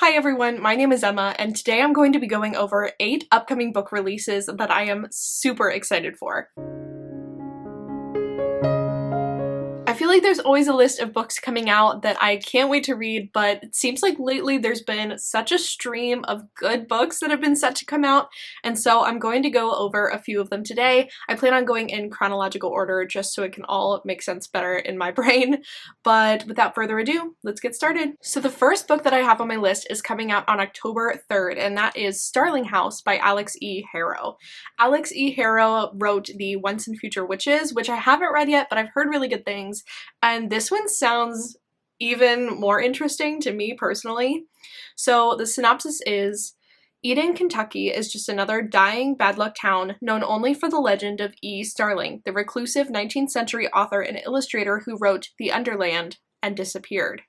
Hi everyone, my name is Emma, and today I'm going to be going over 8 upcoming book releases that I am super excited for. I feel like there's always a list of books coming out that I can't wait to read, but it seems like lately there's been such a stream of good books that have been set to come out, and so I'm going to go over a few of them today. I plan on going in chronological order just so it can all make sense better in my brain, but without further ado, let's get started. So the first book that I have on my list is coming out on October 3rd, and that is Starling House by Alix E. Harrow. Alix E. Harrow wrote the Once and Future Witches, which I haven't read yet, but I've heard really good things. And this one sounds even more interesting to me personally. So the synopsis is, Eden, Kentucky is just another dying bad luck town known only for the legend of E. Starling, the reclusive 19th century author and illustrator who wrote The Underland and disappeared.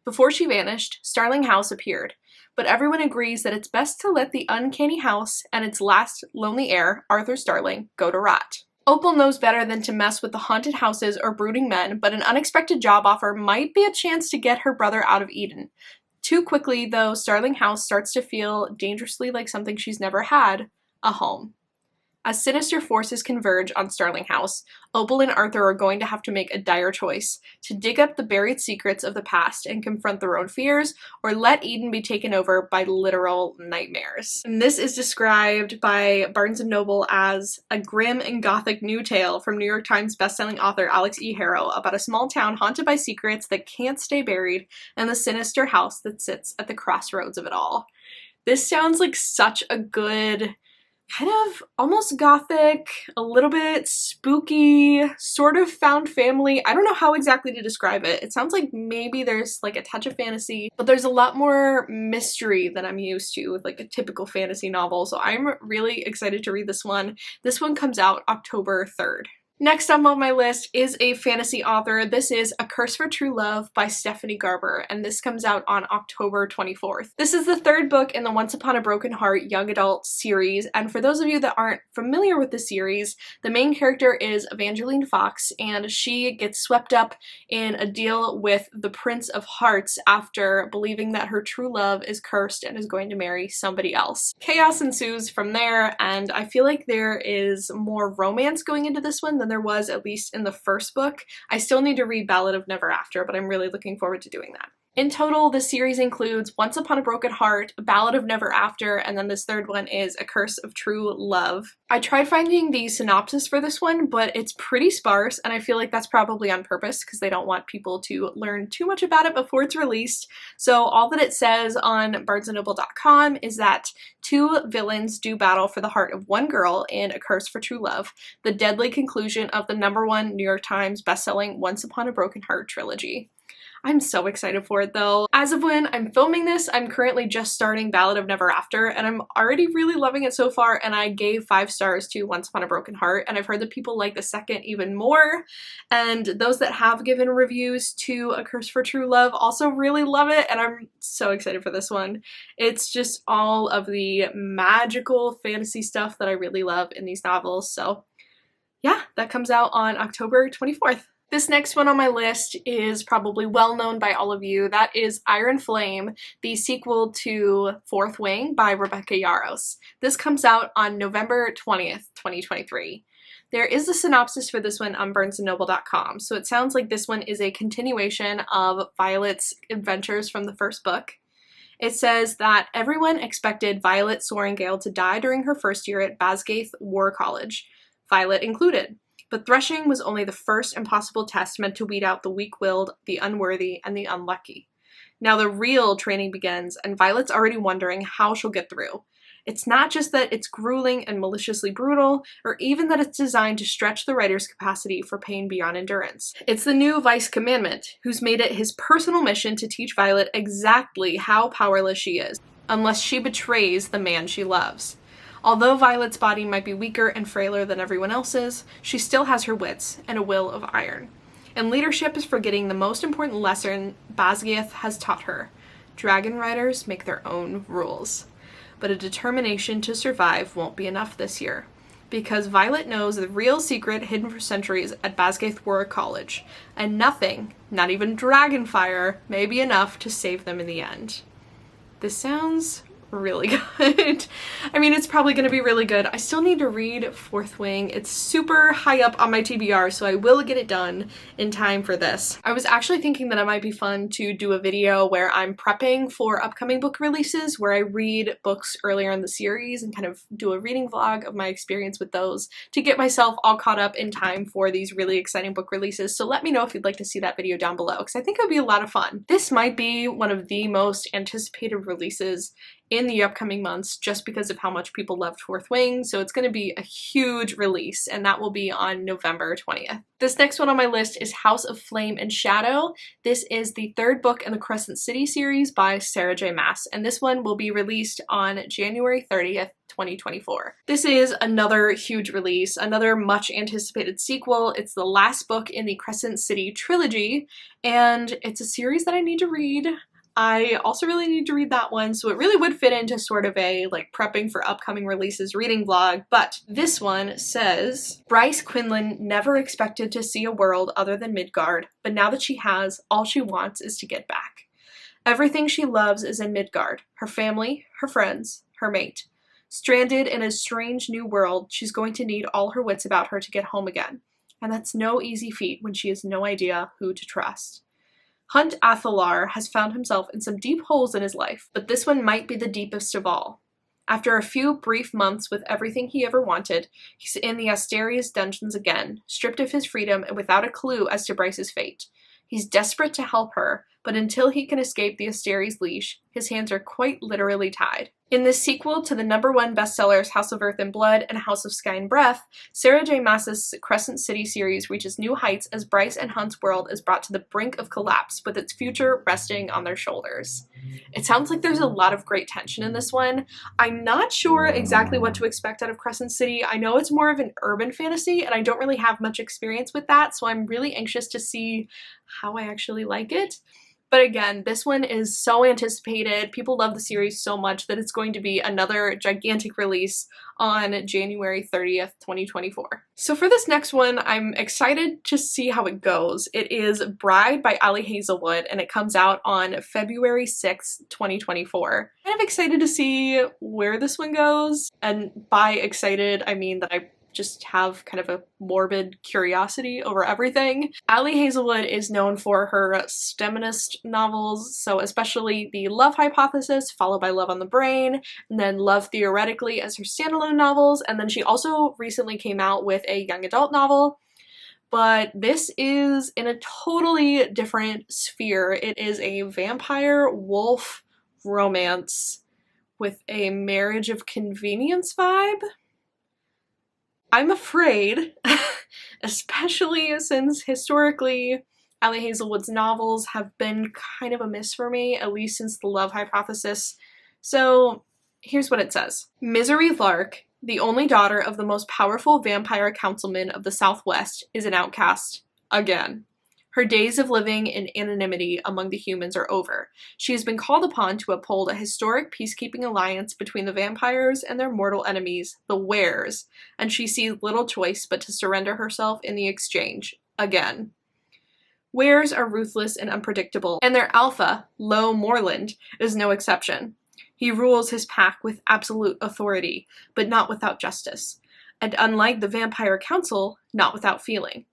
Before she vanished, Starling House appeared, but everyone agrees that it's best to let the uncanny house and its last lonely heir, Arthur Starling, go to rot. Opal knows better than to mess with the haunted houses or brooding men, but an unexpected job offer might be a chance to get her brother out of Eden. Too quickly, though, Starling House starts to feel dangerously like something she's never had, a home. As sinister forces converge on Starling House, Opal and Arthur are going to have to make a dire choice, to dig up the buried secrets of the past and confront their own fears, or let Eden be taken over by literal nightmares. And this is described by Barnes & Noble as a grim and gothic new tale from New York Times bestselling author Alix E. Harrow about a small town haunted by secrets that can't stay buried and the sinister house that sits at the crossroads of it all. This sounds like such a good, kind of almost gothic, a little bit spooky, sort of found family. I don't know how exactly to describe it. It sounds like maybe there's like a touch of fantasy, but there's a lot more mystery than I'm used to with like a typical fantasy novel. So I'm really excited to read this one. This one comes out October 3rd. Next up on my list is a fantasy author. This is A Curse for True Love by Stephanie Garber, and this comes out on October 24th. This is the third book in the Once Upon a Broken Heart young adult series, and for those of you that aren't familiar with the series, the main character is Evangeline Fox, and she gets swept up in a deal with the Prince of Hearts after believing that her true love is cursed and is going to marry somebody else. Chaos ensues from there, and I feel like there is more romance going into this one than there was at least in the first book. I still need to read Ballad of Never After, but I'm really looking forward to doing that. In total, the series includes Once Upon a Broken Heart, Ballad of Never After, and then this third one is A Curse of True Love. I tried finding the synopsis for this one, but it's pretty sparse, and I feel like that's probably on purpose because they don't want people to learn too much about it before it's released. So all that it says on BarnesandNoble.com is that 2 villains do battle for the heart of one girl in A Curse for True Love, the deadly conclusion of the #1 New York Times bestselling Once Upon a Broken Heart trilogy. I'm so excited for it though. As of when I'm filming this, I'm currently just starting Ballad of Never After, and I'm already really loving it so far, and I gave 5 stars to Once Upon a Broken Heart, and I've heard that people like the second even more, and those that have given reviews to A Curse for True Love also really love it, and I'm so excited for this one. It's just all of the magical fantasy stuff that I really love in these novels, so yeah, that comes out on October 24th. This next one on my list is probably well known by all of you. That is Iron Flame, the sequel to Fourth Wing by Rebecca Yarros. This comes out on November 20th, 2023. There is a synopsis for this one on BarnesandNoble.com, so it sounds like this one is a continuation of Violet's adventures from the first book. It says that everyone expected Violet Sorrengail to die during her first year at Basgaith War College, Violet included. But threshing was only the first impossible test meant to weed out the weak-willed, the unworthy, and the unlucky. Now the real training begins, and Violet's already wondering how she'll get through. It's not just that it's grueling and maliciously brutal, or even that it's designed to stretch the writer's capacity for pain beyond endurance. It's the new Vice Commandant, who's made it his personal mission to teach Violet exactly how powerless she is, unless she betrays the man she loves. Although Violet's body might be weaker and frailer than everyone else's, she still has her wits and a will of iron. And leadership is forgetting the most important lesson Basgaith has taught her. Dragon riders make their own rules. But a determination to survive won't be enough this year, because Violet knows the real secret hidden for centuries at Basgaith War College, and nothing, not even dragonfire, may be enough to save them in the end. This sounds really good. I mean, it's probably gonna be really good. I still need to read Fourth Wing. It's super high up on my TBR, so I will get it done in time for this. I was actually thinking that it might be fun to do a video where I'm prepping for upcoming book releases, where I read books earlier in the series and kind of do a reading vlog of my experience with those to get myself all caught up in time for these really exciting book releases. So let me know if you'd like to see that video down below, because I think it would be a lot of fun. This might be one of the most anticipated releases in the upcoming months just because of how much people loved Fourth Wing, so it's going to be a huge release, and that will be on November 20th. This next one on my list is House of Flame and Shadow. This is the third book in the Crescent City series by Sarah J Maas, and this one will be released on January 30th, 2024. This is another huge release, another much anticipated sequel. It's the last book in the Crescent City trilogy, and it's a series that I need to read. I also really need to read that one, so it really would fit into sort of a like prepping for upcoming releases reading vlog, but this one says, Bryce Quinlan never expected to see a world other than Midgard, but now that she has, all she wants is to get back. Everything she loves is in Midgard, her family, her friends, her mate. Stranded in a strange new world, she's going to need all her wits about her to get home again, and that's no easy feat when she has no idea who to trust. Hunt Athalar has found himself in some deep holes in his life, but this one might be the deepest of all. After a few brief months with everything he ever wanted, he's in the Asterius dungeons again, stripped of his freedom and without a clue as to Bryce's fate. He's desperate to help her, but until he can escape the Asterius leash, his hands are quite literally tied. In this sequel to the #1 bestsellers House of Earth and Blood and House of Sky and Breath, Sarah J Maas's Crescent City series reaches new heights as Bryce and Hunt's world is brought to the brink of collapse, with its future resting on their shoulders. It sounds like there's a lot of great tension in this one. I'm not sure exactly what to expect out of Crescent City. I know it's more of an urban fantasy, and I don't really have much experience with that, so I'm really anxious to see how I actually like it. But again, this one is so anticipated. People love the series so much that it's going to be another gigantic release on January 30th, 2024. So for this next one, I'm excited to see how it goes. It is Bride by Ali Hazelwood, and it comes out on February 6th, 2024. Kind of excited to see where this one goes. And by excited, I mean that I just have kind of a morbid curiosity over everything. Ali Hazelwood is known for her STEMinist novels, so especially The Love Hypothesis, followed by Love on the Brain, and then Love Theoretically as her standalone novels, and then she also recently came out with a young adult novel. But this is in a totally different sphere. It is a vampire wolf romance with a marriage of convenience vibe. I'm afraid, especially since historically Ali Hazelwood's novels have been kind of a miss for me, at least since The Love Hypothesis. So here's what it says. Misery Lark, the only daughter of the most powerful vampire councilman of the Southwest, is an outcast again. Her days of living in anonymity among the humans are over. She has been called upon to uphold a historic peacekeeping alliance between the vampires and their mortal enemies, the Wares, and she sees little choice but to surrender herself in the exchange, again. Wares are ruthless and unpredictable, and their alpha, Lo Morland, is no exception. He rules his pack with absolute authority, but not without justice, and unlike the Vampire Council, not without feeling.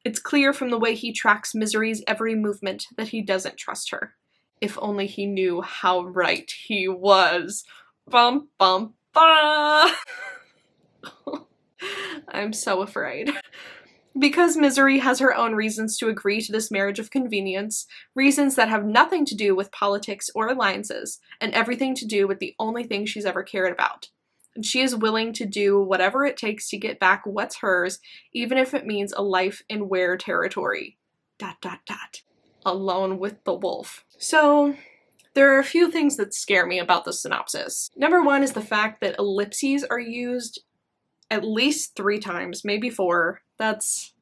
It's clear from the way he tracks Misery's every movement that he doesn't trust her. If only he knew how right he was. Bum bum ba! I'm so afraid. Because Misery has her own reasons to agree to this marriage of convenience, reasons that have nothing to do with politics or alliances, and everything to do with the only thing she's ever cared about. And she is willing to do whatever it takes to get back what's hers, even if it means a life in Were territory. ... Alone with the wolf. So, there are a few things that scare me about the synopsis. Number one is the fact that ellipses are used at least 3 times, maybe 4. That's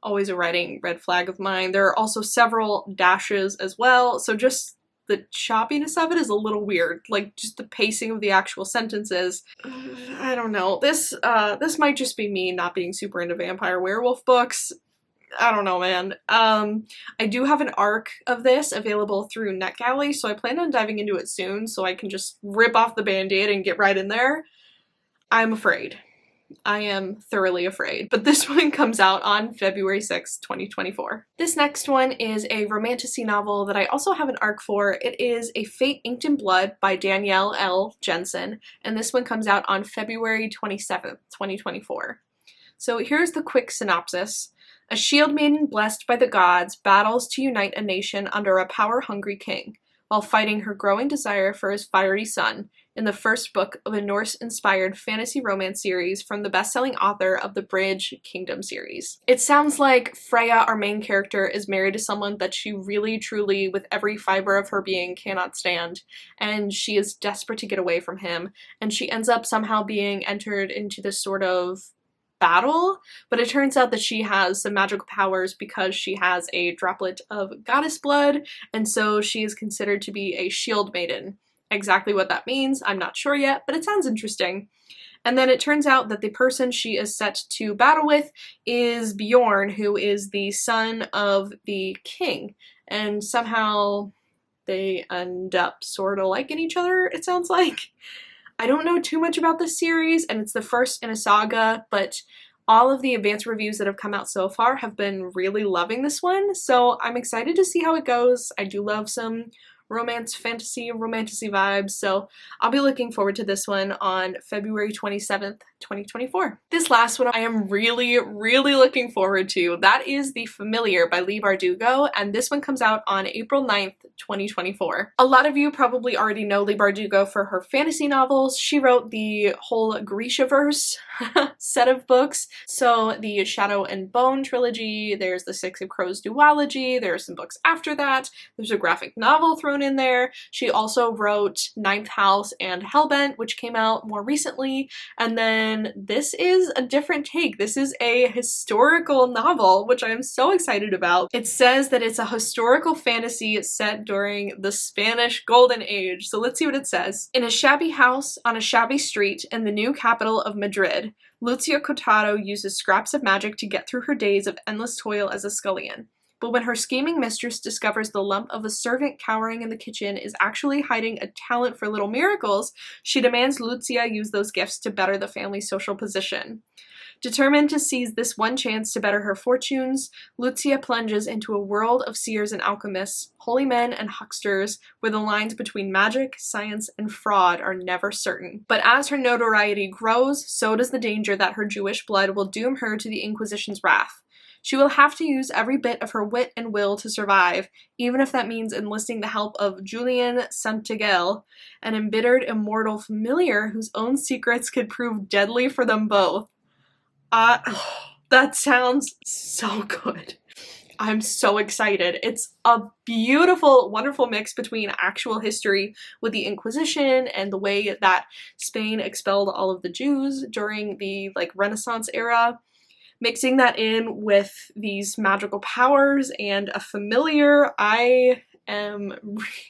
always a writing red flag of mine. There are also several dashes as well, so just the choppiness of it is a little weird, like just the pacing of the actual sentences. I don't know. This might just be me not being super into vampire werewolf books. I don't know, man. I do have an arc of this available through NetGalley, so I plan on diving into it soon so I can just rip off the band-aid and get right in there. I'm afraid. I am thoroughly afraid. But this one comes out on February 6th, 2024. This next one is a romantasy novel that I also have an arc for. It is A Fate Inked in Blood by Danielle L. Jensen, and this one comes out on February 27th, 2024. So here's the quick synopsis. A shield maiden blessed by the gods battles to unite a nation under a power-hungry king, while fighting her growing desire for his fiery son, in the first book of a Norse-inspired fantasy romance series from the best-selling author of the Bridge Kingdom series. It sounds like Freya, our main character, is married to someone that she really, truly, with every fiber of her being, cannot stand, and she is desperate to get away from him, and she ends up somehow being entered into this sort of battle, but it turns out that she has some magical powers because she has a droplet of goddess blood, and so she is considered to be a shield maiden. Exactly what that means, I'm not sure yet, but it sounds interesting. And then it turns out that the person she is set to battle with is Bjorn, who is the son of the king, and somehow they end up sort of liking each other, it sounds like. I don't know too much about this series, and it's the first in a saga, but all of the advanced reviews that have come out so far have been really loving this one, so I'm excited to see how it goes. I do love some romantasy vibes, so I'll be looking forward to this one on February 27th, 2024. This last one I am really looking forward to. That is The Familiar by Leigh Bardugo, and this one comes out on April 9th, 2024. A lot of you probably already know Leigh Bardugo for her fantasy novels. She wrote the whole Grishaverse set of books. So the Shadow and Bone trilogy, there's the Six of Crows duology, there are some books after that, there's a graphic novel thrown in there. She also wrote Ninth House and Hellbent, which came out more recently, and then this is a different take. This is a historical novel, which I am so excited about. It says that it's a historical fantasy set during the Spanish Golden Age, so let's see what it says. In a shabby house on a shabby street in the new capital of Madrid, Lucia Cotaro uses scraps of magic to get through her days of endless toil as a scullion. But when her scheming mistress discovers the lump of a servant cowering in the kitchen is actually hiding a talent for little miracles, she demands Lucia use those gifts to better the family's social position. Determined to seize this one chance to better her fortunes, Lucia plunges into a world of seers and alchemists, holy men and hucksters, where the lines between magic, science, and fraud are never certain. But as her notoriety grows, so does the danger that her Jewish blood will doom her to the Inquisition's wrath. She will have to use every bit of her wit and will to survive, even if that means enlisting the help of Julian Santigel, an embittered immortal familiar whose own secrets could prove deadly for them both. That sounds so good. I'm so excited. It's a beautiful, wonderful mix between actual history with the Inquisition and the way that Spain expelled all of the Jews during the Renaissance era. Mixing that in with these magical powers and a familiar, I am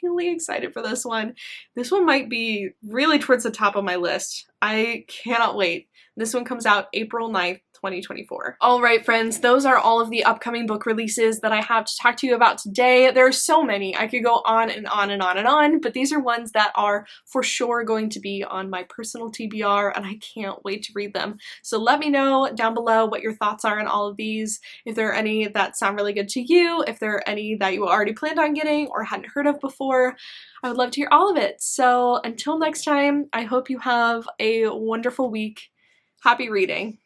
really excited for this one. This one might be really towards the top of my list. I cannot wait. This one comes out April 9th, 2024. Alright friends, those are all of the upcoming book releases that I have to talk to you about today. There are so many. I could go on and on and on and on, but these are ones that are for sure going to be on my personal TBR, and I can't wait to read them. So let me know down below what your thoughts are on all of these, if there are any that sound really good to you, if there are any that you already planned on getting or hadn't heard of before. I would love to hear all of it. So until next time, I hope you have a wonderful week. Happy reading.